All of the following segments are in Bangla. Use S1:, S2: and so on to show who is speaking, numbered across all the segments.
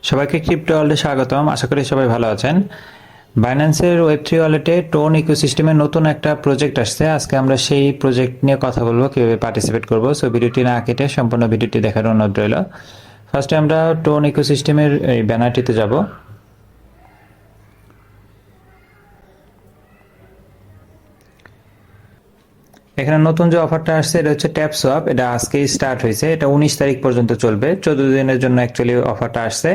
S1: সবাইকে ক্রিপ্টো ওয়ার্ল্ডে স্বাগতম। আশা করি সবাই ভালো আছেন। বাইন্যান্সের ওয়েব3 ওয়ালেটে টোন ইকোসিস্টেমের নতুন একটা প্রজেক্ট আসছে। আজকে আমরা সেই প্রজেক্ট নিয়ে কথা বলবো, কিভাবে পার্টিসিপেট করব। সো ভিডিওটি না কেটে সম্পূর্ণ ভিডিওটি দেখার অনুরোধ রইল। ফার্স্টে আমরা টোন ইকোসিস্টেমের এই ব্যানারটিতে যাব। এখানে নতুন যে অফারটা আসছে এটা হচ্ছে ট্যাপসোয়াপ। এটা আজকেই স্টার্ট হয়েছে। এটা 19 তারিখ পর্যন্ত চলবে। 14 দিনের জন্য অ্যাকচুয়ালি অফারটা আসছে।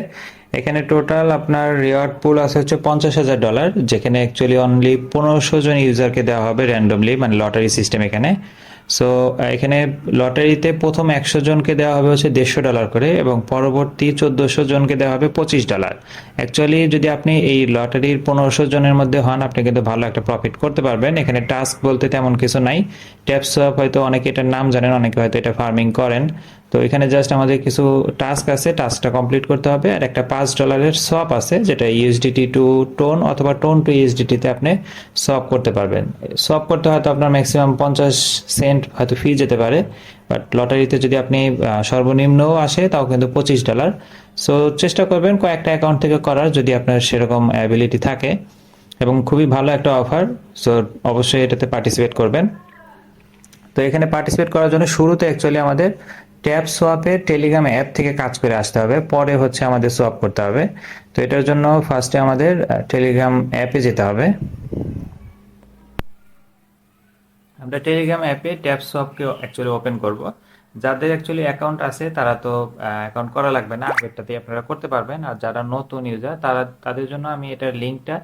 S1: এখানে টোটাল আপনার রিওয়ার্ড পুল আছে হচ্ছে $50,000, যেখানে অ্যাকচুয়ালি অনলি 1500 জন ইউজারকে দেওয়া হবে র্যান্ডমলি, মানে লটারি সিস্টেম এখানে। সো এখানে লটারিতে প্রথম 100 জনকে দেওয়া হবে হচ্ছে $150 করে, এবং পরবর্তী 1400 জনকে দেওয়া হবে $25। অ্যাকচুয়ালি যদি আপনি এই লটারির 1500 জনের মধ্যে হন, আপনি কিন্তু ভালো একটা প্রফিট করতে পারবেন। এখানে টাস্ক বলতে তেমন কিছু নাই। ট্যাপসওয়াপ হয়তো অনেকে এটার নাম জানেন, অনেকে হয়তো এটা ফার্মিং করেন। তো এখানে জাস্ট আমাদের কিছু টাস্ক আছে, টাস্কটা কমপ্লিট করতে হবে। আর একটা $5 সোয়াপ আছে, যেটা ইউএসডিটি টু টোন অথবা টোন টু ইউএসডিটিতে আপনি সোয়াপ করতে পারবেন। সোয়াপ করতে হয়তো আপনার ম্যাক্সিমাম 50 সেন্ট হয়তো ফি যেতে পারে, বাট লটারিতে যদি আপনি সর্বনিম্নও আসে তাও কিন্তু $25। সো চেষ্টা করবেন কয়েকটা অ্যাকাউন্ট থেকে করার, যদি আপনার সেরকম অ্যাবিলিটি থাকে, এবং খুবই ভালো একটা অফার। সো অবশ্যই এটাতে পার্টিসিপেট করবেন। তো এখানে পার্টিসিপেট করার জন্য শুরুতে অ্যাকচুয়ালি আমাদের ট্যাপ সোয়াপের টেলিগ্রাম অ্যাপ থেকে কাজ করে আসতে হবে, পরে হচ্ছে আমাদের সোয়াপ করতে হবে। তো এটার জন্য ফার্স্টে আমাদের টেলিগ্রাম অ্যাপে যেতে হবে। আমরা টেলিগ্রাম অ্যাপে ট্যাপ সোয়াপকে অ্যাকচুয়ালি ওপেন করব। যাদের অ্যাকচুয়ালি অ্যাকাউন্ট আছে তারা তো অ্যাকাউন্ট করা লাগবে না, আগেরটাতে আপনারা করতে পারবেন। আর যারা নতুন ইউজার তাদের জন্য আমি এটার লিঙ্কটা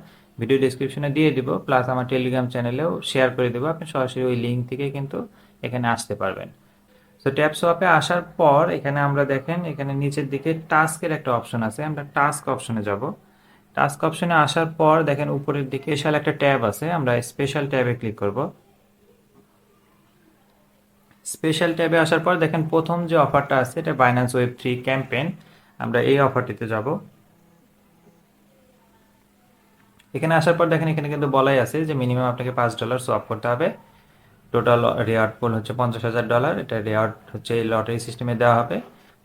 S1: ভিডিও ডিসক্রিপশনে দিয়ে দিব, প্লাস আমার টেলিগ্রাম চ্যানেলেও শেয়ার করে দেবো। আপনি সরাসরি ওই লিঙ্ক থেকে কিন্তু এখানে আসতে পারবেন। তো ট্যাপ সোয়াপে আসার পর এখানে আমরা দেখেন, এখানে নিচের দিকে টাস্কের একটা অপশন আছে। আমরা টাস্ক অপশনে যাব। টাস্ক অপশনে আসার পর দেখেন উপরের দিকে স্পেশাল একটা ট্যাব আছে, আমরা স্পেশাল ট্যাবে ক্লিক করব। স্পেশাল ট্যাবে আসার পর দেখেন প্রথম যে অফারটা আছে এটা বাইন্যান্স ওয়েব 3 ক্যাম্পেইন। আমরা এই অফারটিতে যাব। এখানে আসার পর দেখেন এখানে কিন্তু বলাই আছে যে মিনিমাম আপনাকে $5 সোয়াপ করতে হবে। টোটাল রেওয়ার্ড পুল হচ্ছে $50,000। এটা রেওয়ার্ড হচ্ছে লটারি সিস্টেমে দেওয়া হবে।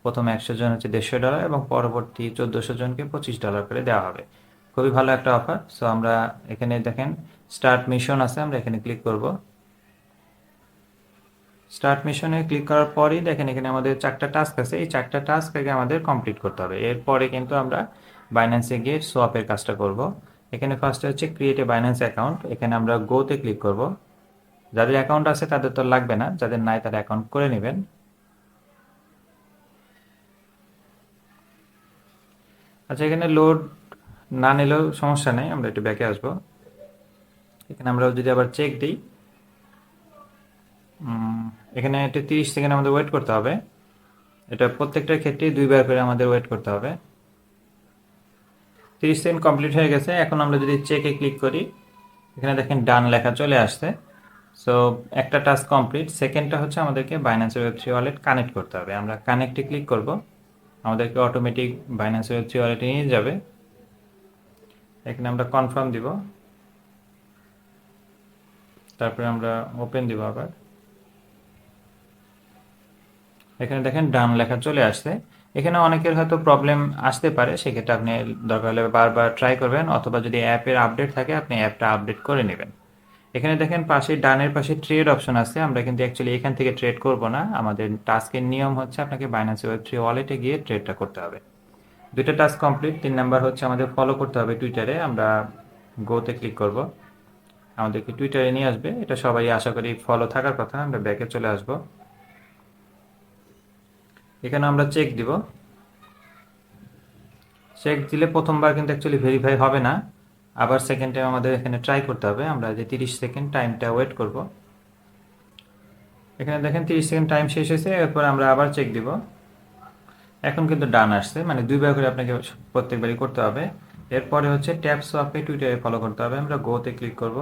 S1: প্রথম 100 জন হচ্ছে $150, এবং পরবর্তী 1400 জনকে $25 করে দেওয়া হবে। খুবই ভালো একটা অফার। সো আমরা এখানে দেখেন স্টার্ট মিশন আছে, আমরা এখানে ক্লিক করব। স্টার্ট মিশনে ক্লিক করার পরই দেখেন এখানে আমাদের 4টা টাস্ক আছে। এই 4টা টাস্ক আগে আমাদের কমপ্লিট করতে হবে, এরপরে কিন্তু আমরা বাইন্যান্সে গিয়ে সোয়াপের কাজটা করব। এখানে ফার্স্টে হচ্ছে ক্রিয়েট এ বাইন্যান্স অ্যাকাউন্ট, এখানে আমরা গোতে ক্লিক করব। যাদের অ্যাকাউন্ট আছে তাদের তো লাগবে না, যাদের নাই তারা অ্যাকাউন্ট করে নেবেন। আচ্ছা, এখানে লোড না নিলেও সমস্যা নেই, আমরা একটু ব্যাকে আসবো। এখানে আমরা যদি আবার চেক দিই, এখানে একটু 30 সেকেন্ড আমাদের ওয়েট করতে হবে। এটা প্রত্যেকটার ক্ষেত্রেই 2বার করে আমাদের ওয়েট করতে হবে। 30 সেকেন্ড কমপ্লিট হয়ে গেছে। এখন আমরা যদি চেকে ক্লিক করি, এখানে দেখেন ডান লেখা চলে আসছে। সো একটা টাস্ক কমপ্লিট। সেকেন্ডটা হচ্ছে আমাদেরকে বাইন্যান্স ওয়েব3 ওয়ালেট কানেক্ট করতে হবে। আমরা কানেক্টে ক্লিক করব, আমাদেরকে অটোমেটিক বাইন্যান্স ওয়েব3 ওয়ালেটে নিয়ে যাবে। এখানে আমরা কনফার্ম দিব, তারপরে আমরা ওপেন দিব আবার। এখানে দেখেন ডান লেখা চলে আসছে। এখানে অনেকের হয়তো প্রবলেম আসতে পারে, সেক্ষেত্রে আপনি দরকার হলে বারবার ট্রাই করবেন, অথবা যদি অ্যাপের আপডেট থাকে আপনি অ্যাপটা আপডেট করে নেবেন। এখানে দেখেন পাশে ডানের পাশে ট্রেড অপশন আছে। আমরা কিন্তু অ্যাকচুয়ালি এখান থেকে ট্রেড করব না, আমাদের টাস্কের নিয়ম হচ্ছে আপনাকে বাইন্যান্স ওয়েব3 ওয়ালেটে গিয়ে ট্রেডটা করতে হবে। দুইটা টাস্ক কমপ্লিট। 3 নাম্বার হচ্ছে আমাদের ফলো করতে হবে টুইটারে। আমরা গোতে ক্লিক করব, আমাদেরকে টুইটারে নিয়ে আসবে। এটা সবাই আশা করি ফলো থাকার কথা। আমরা ব্যাকে চলে আসব। এখানে আমরা চেক দিব। চেক দিলে প্রথমবার কিন্তু অ্যাকচুয়ালি ভেরিফাই হবে না, আবার সেকেন্ড টাইম আমাদের এখানে ট্রাই করতে হবে। আমরা যে 30 সেকেন্ড টাইমটা ওয়েট করব। এখানে দেখেন 30 সেকেন্ড টাইম শেষ হয়েছে। এরপর আমরা আবার চেক দিব। এখন কিন্তু ডান আসছে, মানে 2বার করে আপনাকে প্রত্যেকবারই করতে হবে। এরপরে হচ্ছে ট্যাপ সোয়াপে টুইটারে ফলো করতে হবে। আমরা গোতে ক্লিক করব,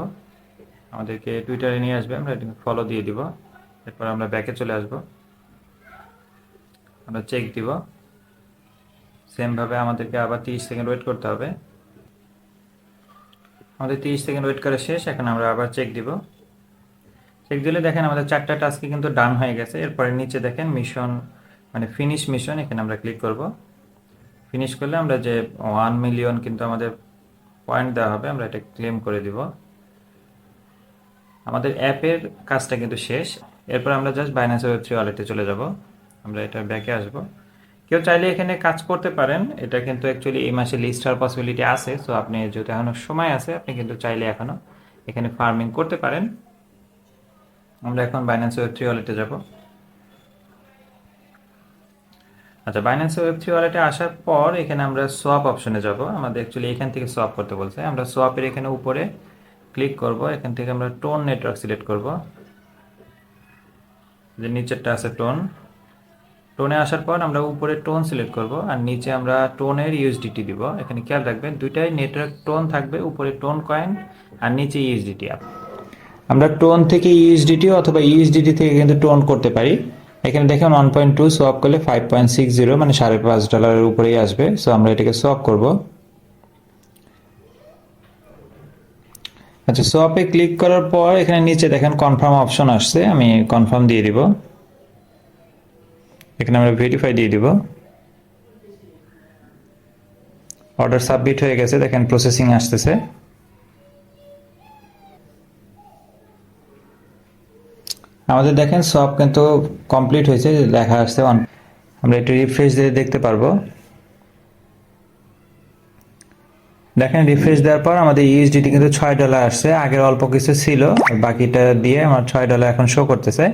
S1: আমাদেরকে টুইটারে নিয়ে আসবে। আমরা ফলো দিয়ে দিব। এরপর আমরা ব্যাকে চলে আসব, আমরা চেক দিব। সেমভাবে আমাদেরকে আবার 30 সেকেন্ড ওয়েট করতে হবে। আমাদের 30 সেকেন্ড ওয়েট করা শেষ। এখন আমরা আবার চেক দিব। চেক দিলে দেখেন আমাদের 4টা টাস্কে কিন্তু ডান হয়ে গেছে। এরপরে নিচে দেখেন মিশন, মানে ফিনিশ মিশন, এখানে আমরা ক্লিক করব। ফিনিশ করলে আমরা যে 1 মিলিয়ন কিন্তু আমাদের পয়েন্ট দেওয়া হবে, আমরা এটা ক্লেম করে দিব। আমাদের অ্যাপের কাজটা কিন্তু শেষ। এরপর আমরা জাস্ট বাইন্যান্স ওয়েব3 ওয়ালেটে চলে যাব। আমরা এটা ব্যাকে আসব। কেউ চাইলে এখানে কাজ করতে পারেন, এটা কিন্তু অ্যাকচুয়ালি এই মাসে লিস্ট হওয়ার পসিবিলিটি আছে। সো আপনি যেহেতু এখনো সময় আছে, আপনি কিন্তু চাইলে এখনো এখানে ফার্মিং করতে পারেন। আমরা এখন বাইন্যান্স ওয়েব3 ওয়ালেটে যাব। আচ্ছা, বাইন্যান্স ওয়েব3 ওয়ালেটে আসার পর এখানে আমরা সোয়াপ অপশনে যাব। আমাদের অ্যাকচুয়ালি এখান থেকে সোয়াপ করতে বলছে। আমরা সোয়াপের এখানে উপরে ক্লিক করব। এখান থেকে আমরা টোন নেটওয়ার্ক সিলেক্ট করব, যে নিচেরটা আছে টোন। টোনে আসার পর আমরা উপরে টোন সিলেক্ট করব আর নিচে আমরা টোনের ইউএসডিটি দিব। এখানে খেয়াল রাখবেন দুইটাই নেটওয়ার্ক টোন থাকবে, উপরে টোন কয়েন আর নিচে ইউএসডিটি। আমরা টোন থেকে ইউএসডিটি অথবা ইউএসডিটি থেকে কিন্তু টোন করতে পারি। এখানে দেখেন 1.2 সোয়াপ করলে 5.60 মানে $5.5 উপরেই আসবে। সো আমরা এটাকে সোয়াপ করব। আচ্ছা, সোয়াপে ক্লিক করার পর এখানে নিচে দেখেন কনফার্ম অপশন আসছে, আমি কনফার্ম দিয়ে দিব। এখানে আমরা ভেরিফাই দিয়ে দিব। অর্ডার সাবমিট হয়ে গেছে, দেখেন প্রসেসিং আসতেছে। আমাদের দেখেন সব কিন্তু কমপ্লিট হয়েছে, লেখা আসছে। আমরা একটু রিফ্রেশ দিয়ে দেখতে পারবো। দেখেন রিফ্রেশ দেওয়ার পর আমাদের ইউএসডিটি কিন্তু $6 আসছে। আগের অল্প কিছু ছিল, বাকিটা দিয়ে আমার $6 এখন শো করতেছে।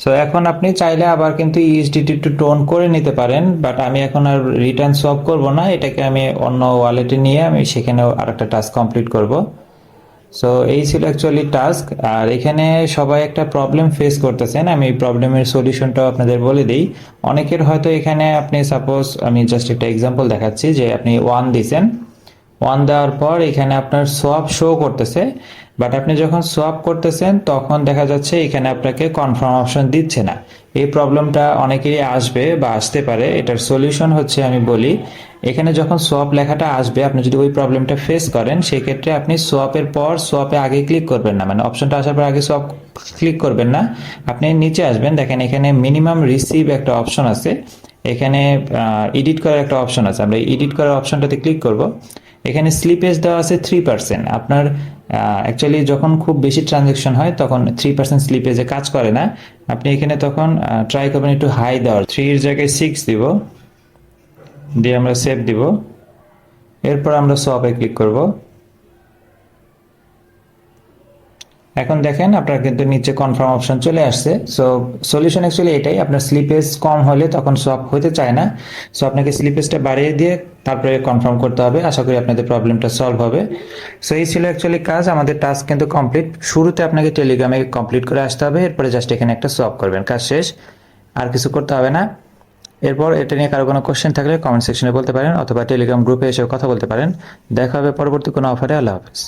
S1: সো এখন আপনি চাইলে আবার কিন্তু ইউএসডিটি একটু টোন করে নিতে পারেন, বাট আমি এখন আর রিটার্ন সোয়াপ করব না। এটাকে আমি অন্য ওয়ালেটে নিয়ে আমি সেখানেও আরেকটা টাস্ক কমপ্লিট করব। সো এই ছিল অ্যাকচুয়ালি টাস্ক। আর এখানে সবাই একটা প্রবলেম ফেস করতেছেন, আমি এই প্রবলেমের সলিউশনটাও আপনাদের বলে দিই। অনেকের হয়তো এখানে আপনি সাপোজ, আমি জাস্ট একটা এক্সাম্পল দেখাচ্ছি, যে আপনি 1 দিয়েছেন, 1 দেওয়ার পর এখানে আপনার সোয়াপ শো করতেছে, বাট আপনি যখন সোয়াপ করতেছেন তখন দেখা যাচ্ছে এখানে আপনাকে কনফার্ম অপশন দিচ্ছে না। এই প্রবলেমটা অনেকেরই আসবে বা আসতে পারে। এটার সলিউশন হচ্ছে, আমি বলি, এখানে যখন সোয়াপ লেখাটা আসবে, আপনি যদি ওই প্রবলেমটা ফেস করেন, সেক্ষেত্রে আপনি সোয়াপের পর সোয়াপে আগে ক্লিক করবেন না, মানে অপশনটা আসার পর আগে সোয়াপ ক্লিক করবেন না। আপনি নিচে আসবেন, দেখেন এখানে মিনিমাম রিসিভ একটা অপশন আছে, এখানে এডিট করার একটা অপশন আছে। আমরা এডিট করার অপশনটাতে ক্লিক করব। এখানে স্লিপেজ দেওয়া আছে 3%। আপনার অ্যাকচুয়ালি যখন খুব বেশি ট্রানজ্যাকশন হয় তখন 3% স্লিপেজে কাজ করে না। আপনি এখানে তখন ট্রাই করবেন একটু হাই দেওয়ার, 3 এর জায়গায় 6 দিব, দিয়ে আমরা সেভ দিব। এরপর আমরা সোয়াপে ক্লিক করব। এখন দেখেন আপনার কিন্তু নিচে কনফার্ম অপশন চলে আসছে। সো সলিউশন অ্যাকচুয়ালি এটাই, আপনার স্লিপেজ কম হলে তখন সোয়াপ হতে চায় না। সো আপনাকে স্লিপেজটা বাড়িয়ে দিয়ে তারপরে কনফার্ম করতে হবে। আশা করি আপনাদের প্রবলেমটা সলভ হবে। সো এই ছিল অ্যাকচুয়ালি কাজ। আমাদের টাস্ক কিন্তু কমপ্লিট। শুরুতে আপনাকে টেলিগ্রামে কমপ্লিট করে আসতে হবে, এরপরে জাস্ট এখানে একটা সোয়াপ করবেন, কাজ শেষ। আর কিছু করতে হবে না। এরপর এটা নিয়ে কারো কোনো কোশ্চেন থাকলে কমেন্ট সেকশনে বলতে পারেন, অথবা টেলিগ্রাম গ্রুপে এসে কথা বলতে পারেন। দেখা হবে পরবর্তী কোনো অফারে। আল্লাহ হাফেজ।